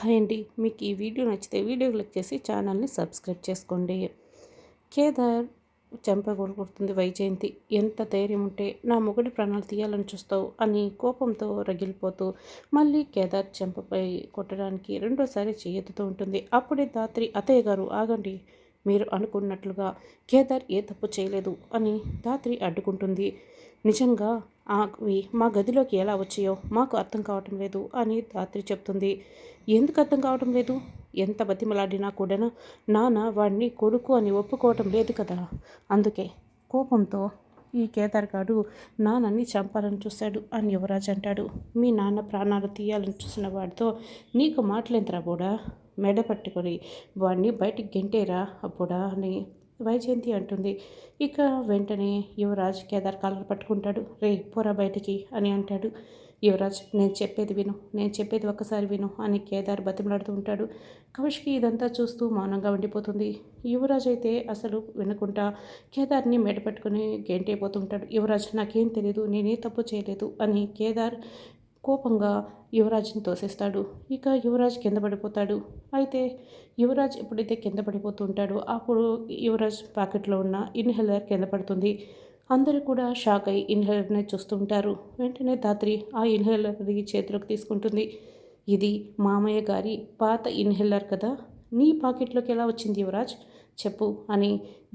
Hi అండి. మీకు ఈ వీడియో నచ్చితే వీడియో క్లిక్ చేసి ఛానల్ని సబ్స్క్రైబ్ చేసుకోండి. కేదార్ చెంప కొడుతుంది వైజయంతి. ఎంత ధైర్యం ఉంటే నా మొగుడి ప్రాణాలు తీయాలని చూస్తావు అని కోపంతో రగిలిపోతూ మళ్ళీ కేదార్ చెంపపై కొట్టడానికి రెండోసారి చేయెత్తుతూ ఉంటుంది. అప్పుడే ధాత్రి అత్తయ్య గారు ఆగండి, మీరు అనుకున్నట్లుగా కేదార్ ఏ తప్పు చేయలేదు అని ధాత్రి అడ్డుకుంటుంది. నిజంగా అవి మా గదిలోకి ఎలా వచ్చాయో మాకు అర్థం కావటం లేదు అని ధాత్రి చెప్తుంది. ఎందుకు అర్థం కావటం లేదు? ఎంత బతిమలాడినా కూడా నాన్న వాడిని కొడుకు అని ఒప్పుకోవటం లేదు కదా. అందుకే కోపంతో ఈ కేదార్ గాడు నాన్నని చంపాలని చూశాడు అని యువరాజ్ అంటాడు. మీ నాన్న ప్రాణాలు తీయాలని చూసిన వాడితో నీకు మాటలేంతరా బోడా, మెడ పట్టుకొని వాడిని బయటికి గెంటేరా అప్పుడా అని వైజయంతి అంటుంది. ఇక వెంటనే యువరాజ్ కేదార్ కాలర్ పట్టుకుంటాడు. రే పోరా బయటికి అని అంటాడు. యువరాజ్ నేను చెప్పేది ఒక్కసారి విను అని కేదార్ బతిమలాడుతూ ఉంటాడు. కౌశికి ఇదంతా చూస్తూ మౌనంగా ఉండిపోతుంది. యువరాజ్ అయితే అసలు వినకుండా కేదార్ని మెడ పట్టుకుని గెంటైపోతుంటాడు. యువరాజ్ నాకేం తెలీదు, నేనే తప్పు చేయలేదు అని కేదార్ కోపంగా యువరాజ్ని తోసేస్తాడు. ఇక యువరాజ్ కింద పడిపోతాడు. అయితే యువరాజ్ ఎప్పుడైతే కింద పడిపోతూ ఉంటాడో అప్పుడు యువరాజ్ పాకెట్లో ఉన్న ఇన్హేలర్ కింద పడుతుంది. అందరూ కూడా షాక్ అయి ఇన్హేలర్ని చూస్తూ ఉంటారు. వెంటనే ధాత్రి ఆ ఇన్హేలర్ని చేతిలోకి తీసుకుంటుంది. ఇది మామయ్య గారి పాత ఇన్హేలర్ కదా, నీ పాకెట్లోకి ఎలా వచ్చింది యువరాజ్ చెప్పు అని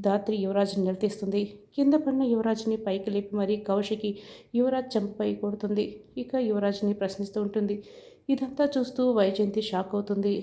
ధాత్రి యువరాజ్ని నిలదీస్తుంది. కింద పడిన యువరాజ్ని పైకి లేపి మరీ కౌశికి యువరాజ్ చంపపై కొడుతుంది. ఇక యువరాజ్ని ప్రశ్నిస్తూ ఉంటుంది. ఇదంతా చూస్తూ వైజయంతి షాక్ అవుతుంది.